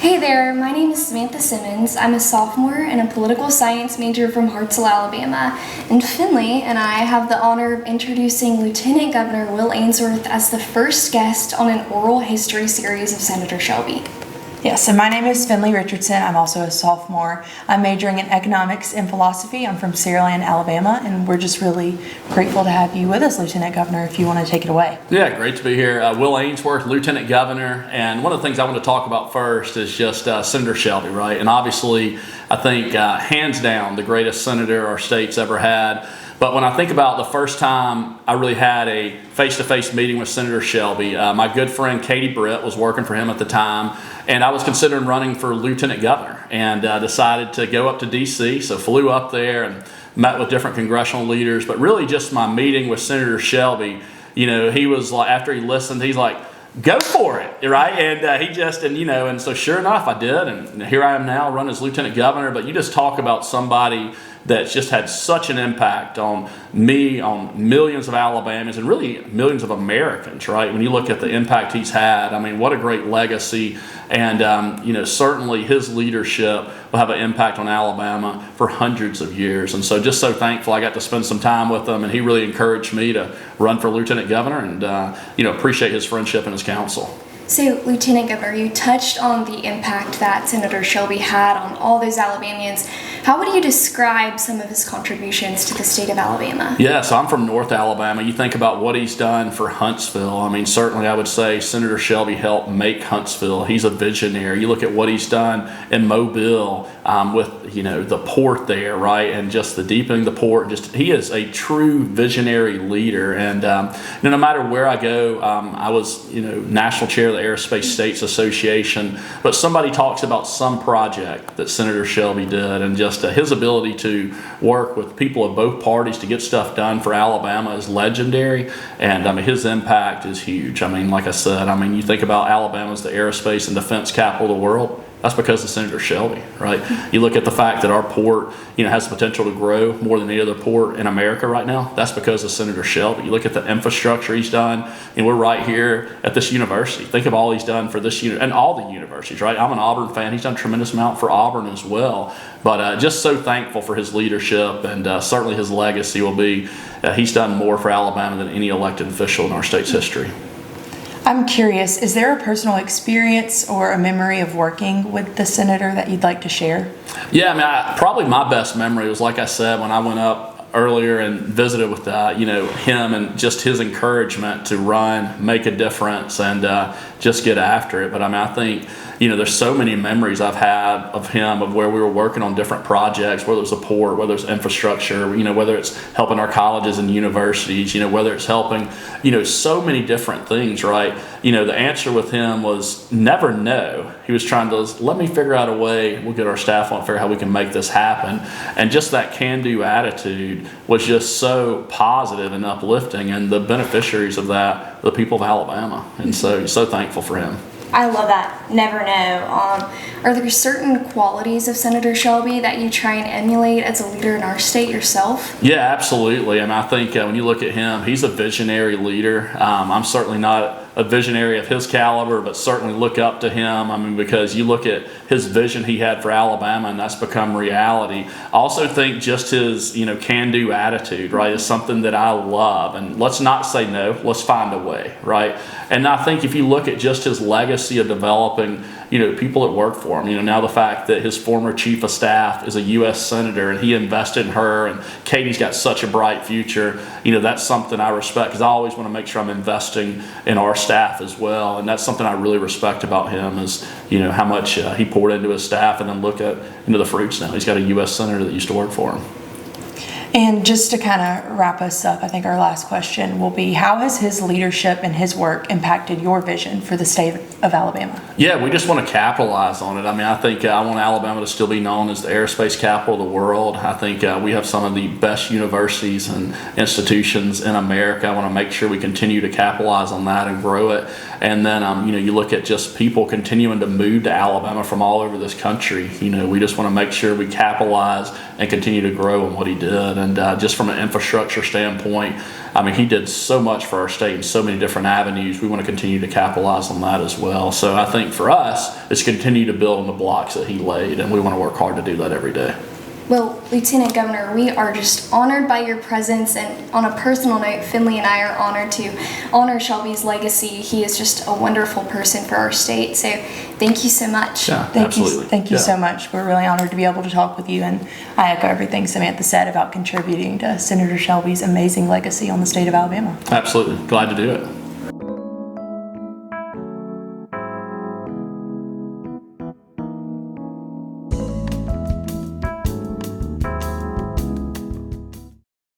Hey there, my name is Samantha Simmons. I'm a sophomore and a political science major from Hartselle, Alabama. And Finley and I have the honor of introducing Lieutenant Governor Will Ainsworth as the first guest on an oral history series of Senator Shelby. Yes, and my name is Finley Richardson. I'm also a sophomore. I'm majoring in economics and philosophy. I'm from Saraland, Alabama, and we're just really grateful to have you with us, Lieutenant Governor, if you want to take it away. Yeah, great to be here. Will Ainsworth, Lieutenant Governor, and one of the things I want to talk about first is just Senator Shelby, right? And obviously, I think hands down the greatest senator our state's ever had. But when I think about the first time I really had a face-to-face meeting with Senator Shelby, my good friend Katie Britt was working for him at the time, and I was considering running for Lieutenant Governor, and decided to go up to D.C., so flew up there and met with different congressional leaders. But really just my meeting with Senator Shelby, he was like, after he listened, he's like, go for it, right? And and so sure enough, I did, and here I am now, run as Lieutenant Governor. But you just talk about somebody that's just had such an impact on me, on millions of Alabamans, and really millions of Americans, right? When you look at the impact he's had, I mean, what a great legacy. And, certainly his leadership will have an impact on Alabama for hundreds of years. And so just so thankful I got to spend some time with him, and he really encouraged me to run for Lieutenant Governor, and, appreciate his friendship and his counsel. So, Lieutenant Governor, you touched on the impact that Senator Shelby had on all those Alabamians. How would you describe some of his contributions to the state of Alabama? Yeah, so I'm from North Alabama. You think about what he's done for Huntsville. I mean, certainly I would say Senator Shelby helped make Huntsville. He's a visionary. You look at what he's done in Mobile with, the port there, right? And just the deepening the port. He is a true visionary leader. And, no matter where I go, I was, national chair of the Aerospace States Association, but somebody talks about some project that Senator Shelby did, and just his ability to work with people of both parties to get stuff done for Alabama is legendary. And his impact is huge. Like I said, you think about Alabama as the aerospace and defense capital of the world. That's because of Senator Shelby, right? You look at the fact that our port, has the potential to grow more than any other port in America right now. That's because of Senator Shelby. You look at the infrastructure he's done, and we're right here at this university. Think of all he's done for this and all the universities, right? I'm an Auburn fan. He's done a tremendous amount for Auburn as well. But just so thankful for his leadership, and certainly his legacy will be he's done more for Alabama than any elected official in our state's history. I'm curious, is there a personal experience or a memory of working with the senator that you'd like to share? Yeah, probably my best memory was, like I said, when I went up earlier and visited with him, and just his encouragement to run, make a difference, and just get after it. But I think there's so many memories I've had of him, of where we were working on different projects, whether it's a port, whether it's infrastructure, whether it's helping our colleges and universities, whether it's helping, so many different things, right? The answer with him was never no. He was trying to let me figure out a way. We'll get our staff on, figure out how we can make this happen. And just that can-do attitude was just so positive and uplifting, and the beneficiaries of that, the people of Alabama. And so thankful for him. I love that. Never know. Are there certain qualities of Senator Shelby that you try and emulate as a leader in our state yourself? Yeah, absolutely. I think when you look at him, he's a visionary leader. I'm certainly not a visionary of his caliber, but certainly look up to him. Because you look at his vision he had for Alabama, and that's become reality. I also think just his, can-do attitude, right, is something that I love. And let's not say no, let's find a way, right? And I think if you look at just his legacy of developing, people that work for him, now the fact that his former chief of staff is a U.S. senator, and he invested in her, and Katie's got such a bright future, that's something I respect, because I always want to make sure I'm investing in our staff as well. And that's something I really respect about him is, how much he poured into his staff, and then look at the fruits now. He's got a U.S. senator that used to work for him. And just to kind of wrap us up, I think our last question will be, how has his leadership and his work impacted your vision for the state of Alabama? Yeah, we just want to capitalize on it. I think I want Alabama to still be known as the aerospace capital of the world. I think we have some of the best universities and institutions in America. I want to make sure we continue to capitalize on that and grow it. And then, you look at just people continuing to move to Alabama from all over this country. We just want to make sure we capitalize and continue to grow on what he did. And just from an infrastructure standpoint, I mean, he did so much for our state in so many different avenues. We want to continue to capitalize on that as well. So I think for us, it's continue to build on the blocks that he laid, and we want to work hard to do that every day. Well, Lieutenant Governor, we are just honored by your presence, and on a personal note, Finley and I are honored to honor Shelby's legacy. He is just a wonderful person for our state, so thank you so much. Yeah, Thank you Yeah. so much. We're really honored to be able to talk with you, and I echo everything Samantha said about contributing to Senator Shelby's amazing legacy on the state of Alabama. Absolutely. Glad to do it.